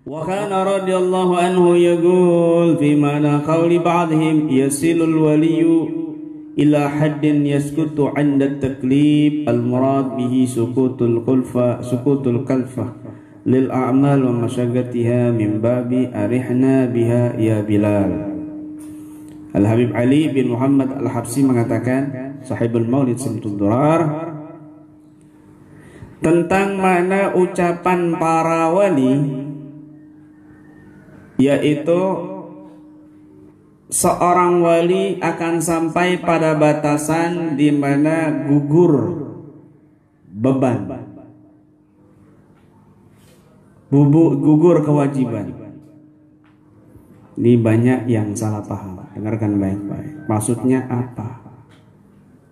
Wa kana radhiyallahu anhu yaqul fi ma'na qawli ba'dihim yasilul waliyyu ila haddin yaskutu 'inda at-taklif al-murad bihi sukutul kalfa lil a'mal wa masyaqqatiha min babi arihna biha ya Bilal. Al-Habib Ali bin Muhammad Al-Habsyi mengatakan, sahibul Maulid Simtud Durar, tentang makna ucapan para wali, yaitu seorang wali akan sampai pada batasan di mana gugur beban, gugur kewajiban. Ini banyak yang salah paham. Dengarkan baik-baik. Maksudnya apa?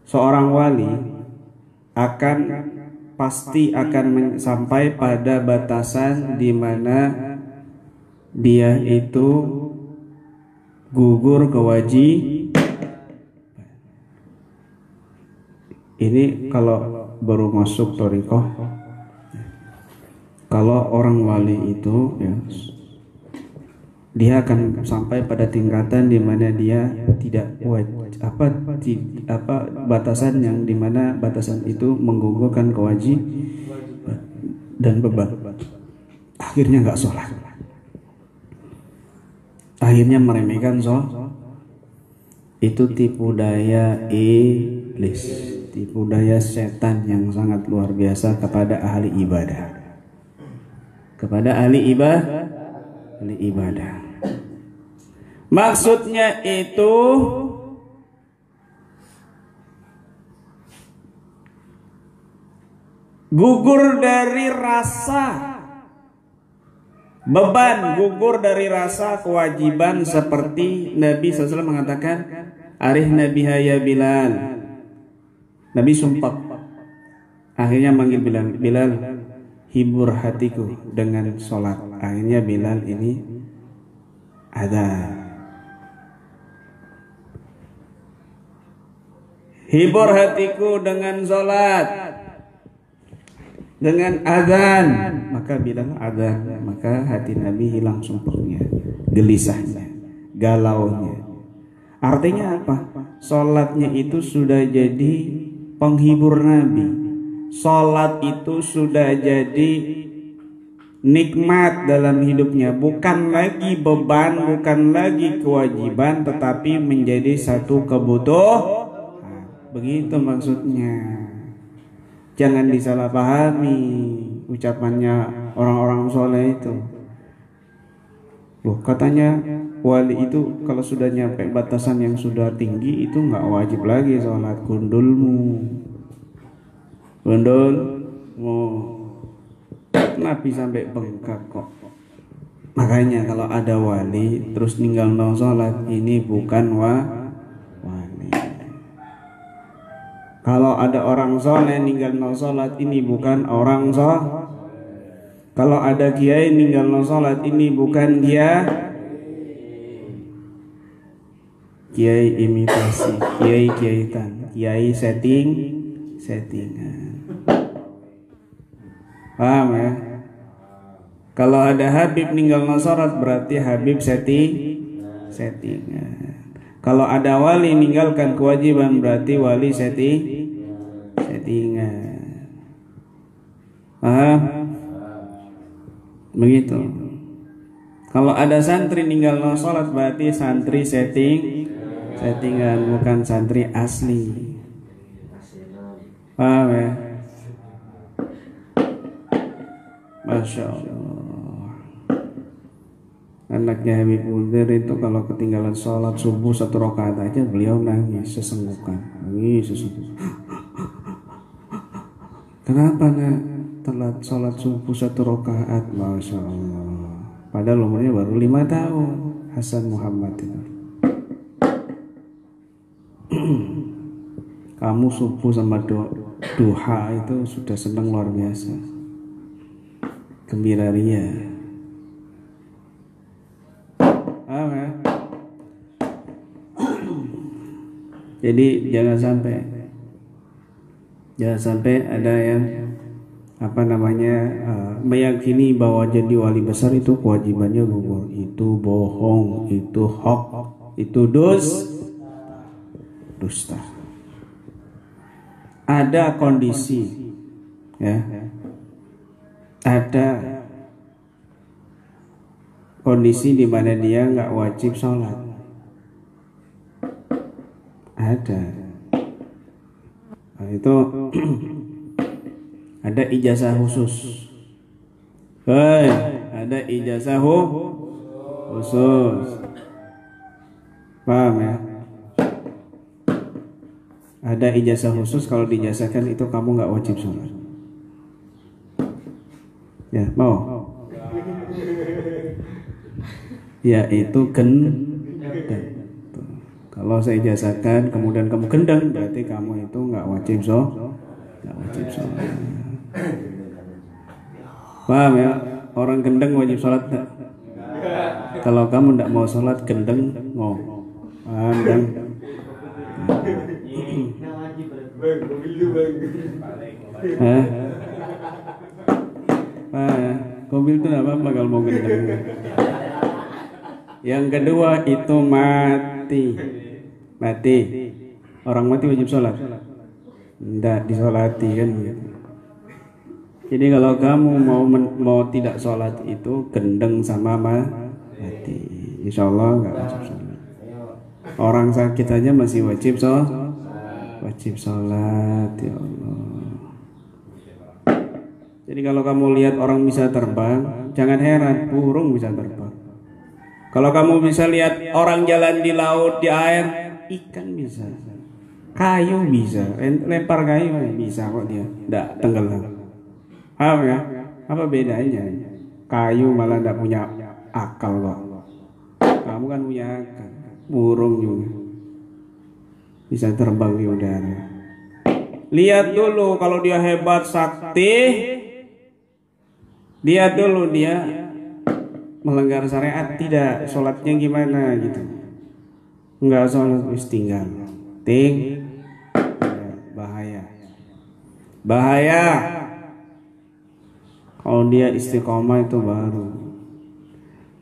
Seorang wali pasti akan sampai pada batasan di mana dia itu gugur kewajiban. Ini kalau baru masuk thariqah. Kalau orang wali itu ya, dia akan sampai pada tingkatan di mana dia tidak batasan yang di mana batasan itu menggugurkan kewajiban dan beban. Akhirnya nggak sholat, akhirnya meremehkan sholat. Itu tipu daya iblis, tipu daya setan yang sangat luar biasa kepada ahli ibadah, kepada ahli ibadah. Maksudnya itu gugur dari rasa beban, gugur dari rasa kewajiban, seperti Nabi SAW mengatakan, arih Nabi ya Bilal. Nabi sumpah, akhirnya manggil Bilal, Bilal hibur hatiku dengan sholat. Akhirnya Bilal ini adzan. Hibur hatiku dengan sholat, dengan adzan. Maka Bilal adzan, maka hati Nabi hilang sumpahnya, gelisahnya, galaunya. Artinya apa? Sholatnya itu sudah jadi penghibur Nabi. Sholat itu sudah jadi nikmat dalam hidupnya, bukan lagi beban, bukan lagi kewajiban, tetapi menjadi satu kebutuhan. Begitu maksudnya. Jangan disalahpahami ucapannya orang-orang soleh itu. Loh, katanya wali itu kalau sudah nyampe batasan yang sudah tinggi itu nggak wajib lagi sholat. Gundulmu Nabi sampai bengkak kok. Makanya kalau ada wali terus ninggal no sholat, ini bukan wali. Kalau ada orang soleh ninggal no sholat, ini bukan orang soleh. Kalau ada kiai ninggal no sholat, ini bukan kiai imitasi, kiaitan, kiai settingan. Paham ya? Kalau ada Habib ninggal no sholat, berarti Habib settingan. Kalau ada wali ninggalkan kewajiban, berarti wali settingan. Paham? Begitu. Kalau ada santri ninggal no sholat, berarti santri settingan, bukan santri asli. Paham ya? Masya Allah. Anaknya Habib Udir itu kalau ketinggalan sholat subuh 1 rakaat aja beliau nangis sesenggukan. Kenapa nak telat sholat subuh 1 rakaat? Masya Allah. Padahal umurnya baru 5 tahun. Hasan Muhammad itu. Kamu subuh sama duha itu sudah senang luar biasa, gembira ria. Jadi jangan sampai ada yang meyakini bahwa jadi wali besar itu kewajibannya gugur. Itu bohong, itu hoax, itu dusta. Ada kondisi, ya, ada kondisi di mana dia nggak wajib sholat. Ada. Nah, itu ada ijazah khusus. Ada ijazah khusus. Paham ya? Ada ijazah khusus, kalau dijazahkan itu kamu nggak wajib sholat. Ya, mau? Ya, itu gendeng. Kalau saya ijazahkan kemudian kamu gendeng, berarti kamu itu nggak wajib sholat. Paham ya? Orang gendeng wajib sholat tak? Kalau kamu tidak mau sholat gendeng, paham kan? Mobil itu tidak apa-apa kalau mau gendeng. Yang kedua itu mati. Orang mati wajib sholat? Tidak disolati kan gitu. Jadi kalau kamu mau tidak sholat itu gendeng sama mati, insya Allah nggak wajib sholat. Orang sakit aja masih wajib sholat, ya Allah. Jadi kalau kamu lihat orang bisa terbang, jangan heran, burung bisa terbang. Kalau kamu bisa lihat orang jalan di laut, di air, ikan bisa, kayu bisa, lempar kayu bisa kok dia, tidak tenggelam. Paham ya? Apa bedanya? Kayu malah tidak punya akal kok. Kamu kan punya akal. Burung juga bisa terbang di udara. Lihat dulu kalau dia hebat sakti. Lihat dulu dia melanggar syariat tidak, sholatnya gimana gitu. Enggak sholat wis tinggal. Bahaya. Kalau dia istiqomah itu baru.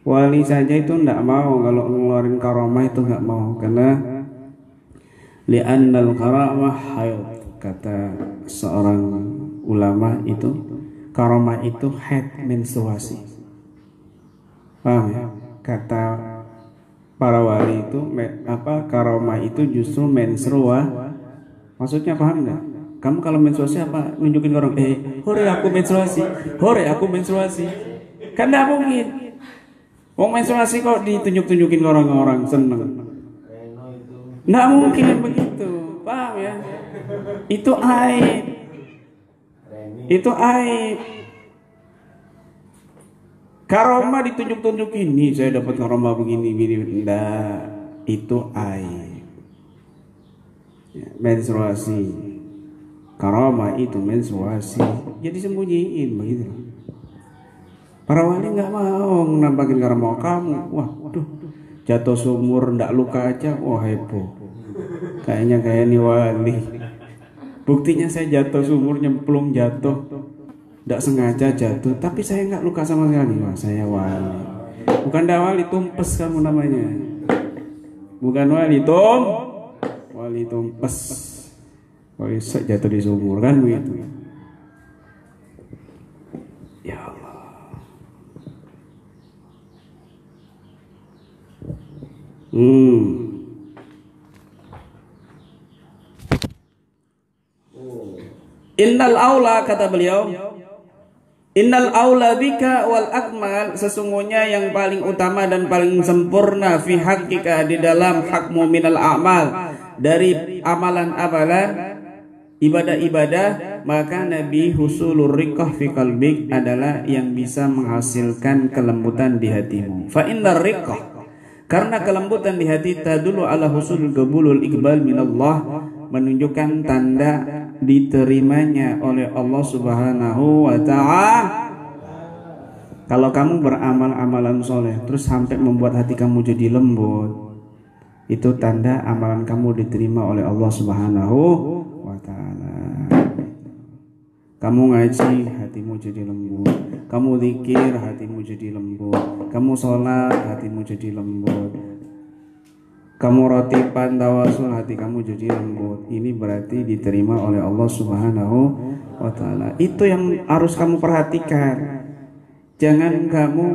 Wali saja itu tidak mau kalau ngeluarin karamah itu nggak mau, karena li'annal karamah haid, kata seorang ulama itu karamah itu haid, menstruasi. Paham ya? Kata para wali itu karamah itu justru menstruasi. Maksudnya paham nggak? Kamu kalau menstruasi apa? Nunjukin orang, hore aku menstruasi. Kan tidak mungkin. Wong menstruasi kok ditunjuk-tunjukin orang-orang seneng. Tidak mungkin begitu. Paham ya? Itu aib. Karomah ditunjuk-tunjukin, nih saya dapat karomah begini. Tidak, itu aib. Ya, menstruasi. Karamah itu menstruasi, jadi sembunyiin begitu. Para wali nggak mau nampakin karamah kamu. Waduh, jatuh sumur ndak luka aja, heboh. Kayaknya kayak ini wali. Buktinya saya jatuh sumur, nyemplung jatuh, ndak sengaja jatuh, tapi saya nggak luka sama sekali. Wah, saya wali. Bukan dah wali, tumpes kamu namanya. Bukan wali, wali tumpes. Jatuh di sumur kan begitu. Ya Allah. Innal aula, kata beliau, innal aula bika wal akmal, sesungguhnya yang paling utama dan paling sempurna fi haqqika, di dalam hakmu minal a'mal, dari amalan-amalan, ibadah-ibadah, maka Nabi husulur riqah fi qalbik, adalah yang bisa menghasilkan kelembutan di hatimu. Fa innar riqah, karena kelembutan di hati, tadulu ala husulul qabulul iqbal minallah, menunjukkan tanda diterimanya oleh Allah Subhanahu wa ta'ala. Kalau kamu beramal amalan soleh terus sampai membuat hati kamu jadi lembut, itu tanda amalan kamu diterima oleh Allah Subhanahu wa ta'ala. Kamu ngaji, hatimu jadi lembut. Kamu zikir, hatimu jadi lembut. Kamu sholat, hatimu jadi lembut. Kamu rotipan tawasul, hati kamu jadi lembut. Ini berarti diterima oleh Allah Subhanahu wa ta'ala. Itu yang harus kamu perhatikan. Jangan kamu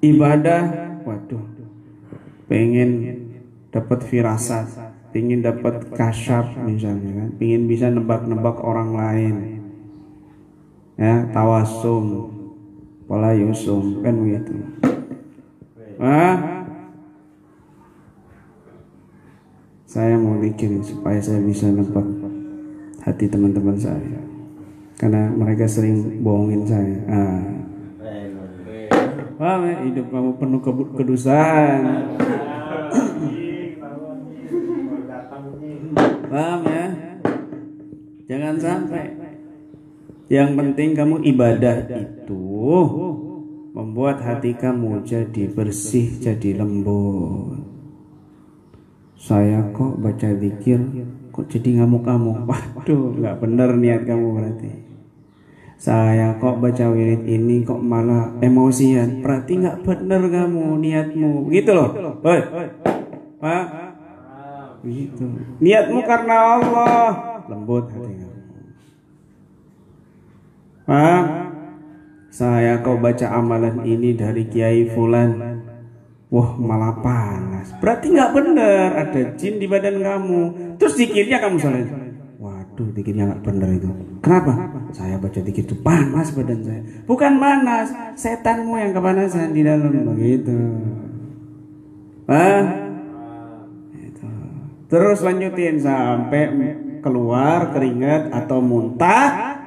ibadah, waduh, pengen dapat firasat, pengen dapat kasyaf misalnya kan, pengen bisa nebak-nebak orang lain, ya, tawasum, pola yusum, kan begitu. Saya mau bikin supaya saya bisa nebak hati teman-teman saya, karena mereka sering bohongin saya. Paham ya? Hidup kamu penuh kedustaan. Paham ya? Jangan sampai. Yang penting kamu ibadah itu membuat hati kamu jadi bersih, jadi lembut. Saya kok baca zikir kok jadi ngamuk-ngamuk. Waduh, nggak benar niat kamu berarti. Saya kok baca wirid ini kok malah emosian, berarti nggak benar kamu niatmu. Begitu loh. Hoi. Pak. Begitu. Niatmu karena Allah, lembut hati kamu. Pak. Saya kok baca amalan ini dari Kiai Fulan, wah malah panas, berarti nggak benar, ada jin di badan kamu. Terus zikirnya kamu salah. Waduh, zikirnya nggak benar itu. Kenapa? Saya baca zikir itu panas badan saya. Bukan panas, setanmu yang kepanasan di dalam. Begitu. Itu. Terus lanjutin sampai keluar keringat atau muntah,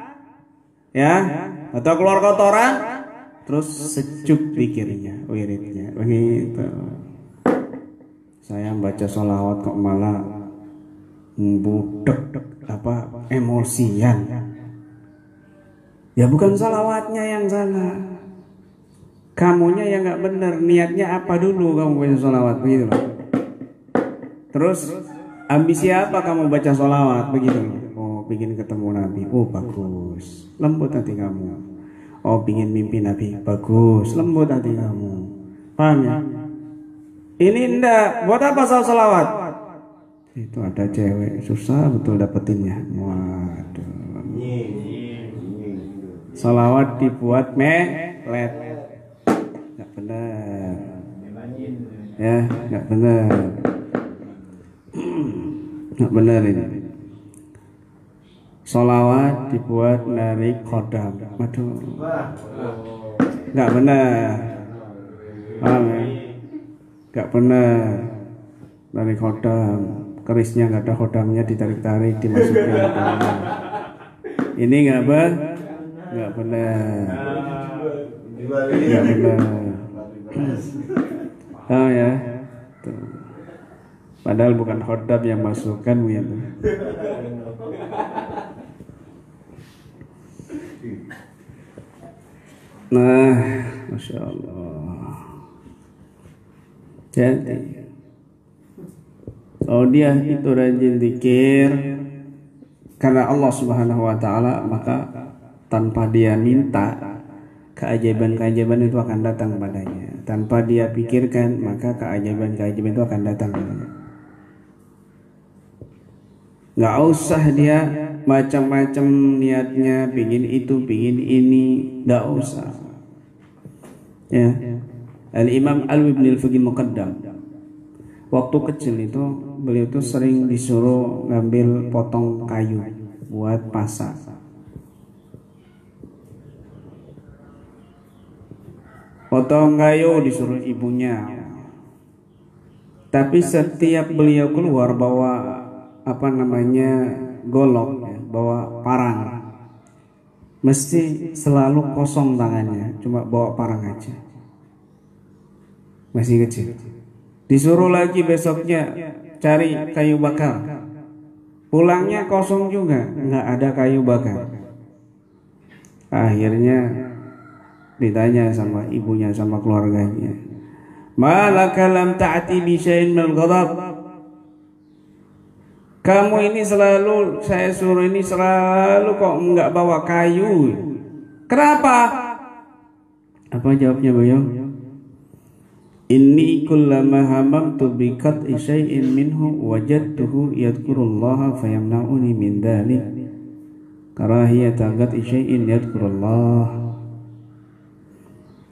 ya, atau keluar kotoran. Terus sejuk zikirnya, wiridnya, begitu. Saya baca sholawat kok malah budek, emosian. Ya bukan sholawatnya yang salah, kamunya yang nggak benar. Niatnya apa dulu kamu baca sholawat, begitu loh. Terus ambisi apa kamu baca sholawat, begitu loh. Oh, ingin ketemu Nabi, oh bagus, lembut hati kamu. Oh, pingin mimpi Nabi, bagus, lembut hati kamu. Paham ya? Ini enggak, buat apa sholawat? Itu ada cewek, susah betul dapetinnya. Waduh. Sholawat dibuat melet. Enggak benar. Ya, enggak benar. Enggak benar ini. Sholawat dibuat dari khodam. Waduh, nggak benar. Paham ya? Nggak benar. Dari khodam, kerisnya nggak ada khodamnya, ditarik-tarik dimasukin ke dalam. Ini nggak benar. Nggak benar. Oh ya. Tuh. Padahal bukan khodam yang masukkan gitu. Nah, Masya Allah. Jadi kalau dia itu rajin zikir karena Allah Subhanahu wa ta'ala, maka tanpa dia minta, keajaiban-keajaiban itu akan datang padanya. Tanpa dia pikirkan, maka keajaiban-keajaiban itu akan datang padanya. Nggak usah dia macam-macam niatnya, pingin itu, pingin ini, nggak usah. Ya, Al-Imam Alwi bin Al-Fiqih Muqaddam, waktu kecil itu beliau itu sering disuruh ngambil potong kayu buat pasak. Potong kayu disuruh ibunya. Tapi setiap beliau keluar bawa golok, ya, bawa parang, mesti selalu kosong tangannya, cuma bawa parang aja. Masih kecil. Disuruh lagi besoknya cari kayu bakar, pulangnya kosong juga, nggak ada kayu bakar. Akhirnya ditanya sama ibunya, sama keluarganya, malaka lam ta'ti bi syai'in minal ghadab, Kamu ini selalu, saya suruh ini selalu kok enggak bawa kayu. Kenapa? Apa jawabnya beliau? Inni kullama hamamtu bi qat'i syai'in minhu wajadtuhu yadhkurullaha fayamna'uni min dhalik. Karahiyata qat'i syai'in yadhkurullah.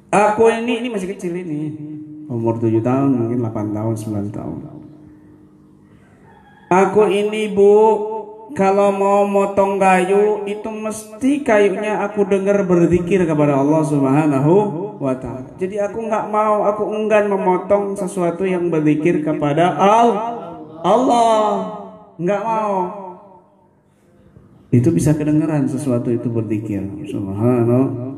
Aku ini masih kecil ini. Umur 7 tahun, mungkin 8 tahun, 9 tahun. Aku ini, Bu, kalau mau motong kayu itu mesti kayunya aku dengar berzikir kepada Allah Subhanahu wa ta'ala. Jadi aku enggan memotong sesuatu yang berzikir kepada Allah. Enggak mau. Itu bisa kedengaran sesuatu itu berzikir. Subhanallah.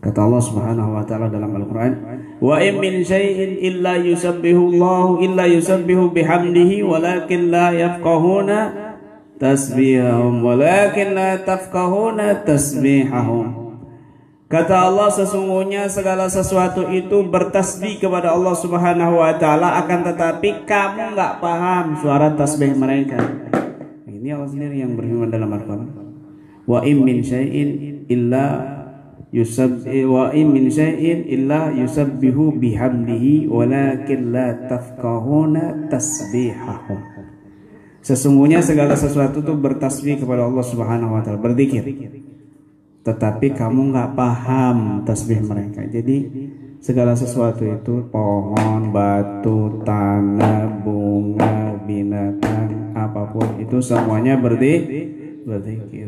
Kata Allah Subhanahu wa ta'ala dalam Al-Qur'an, "Wa in min syai'in illa yusabbihu bihamdihi walakin la yafqahuna tasbihahum walakin la tafqahuna tasbihahum." Kata Allah, sesungguhnya segala sesuatu itu bertasbih kepada Allah Subhanahu wa ta'ala, akan tetapi kamu enggak paham suara tasbih mereka. Ini Allah sendiri yang berfirman dalam Al-Qur'an, "Wa in min syai'in illa yusabbihu bihamdihi walakin la tafqahuna tasbihahum." Sesungguhnya segala sesuatu itu bertasbih kepada Allah Subhanahu wa ta'ala, berzikir, tetapi kamu nggak paham tasbih mereka. Jadi segala sesuatu itu, pohon, batu, tanah, bunga, binatang, apapun itu semuanya berzikir.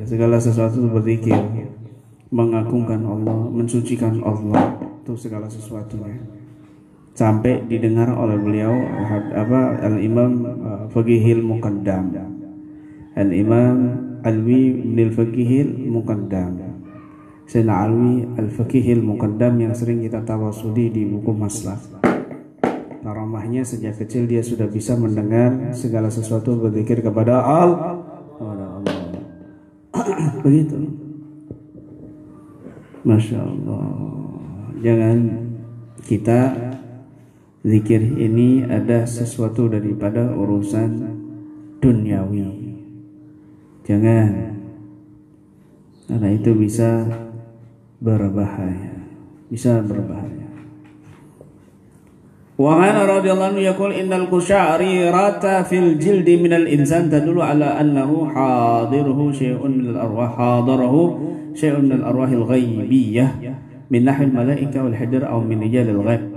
Segala sesuatu itu berzikir, mengagungkan Allah, mensucikan Allah, itu segala sesuatunya. Sampai didengar oleh beliau Al-Imam Faqihil Muqaddam, Al-Imam Alwi bin Faqihil Muqaddam, Sayyidina Alwi Al-Faqihil Muqaddam yang sering kita tawasuli di buku Maslak. Karamahnya sejak kecil dia sudah bisa mendengar segala sesuatu berzikir kepada Allah. Begitu. Masya Allah. Jangan kita zikir ini ada sesuatu daripada urusan duniawi. Jangan, karena itu bisa berbahaya. Wa ana radhiyallahu anhu yaqul innal qusya'rirata fil jildi minal insan tadullu ala annahu hadiruhu syai'un minal arwah hadarahu syai'un minal arwahil ghaibiyah min nahwil malaika wal hadir aw min rijalil ghaib.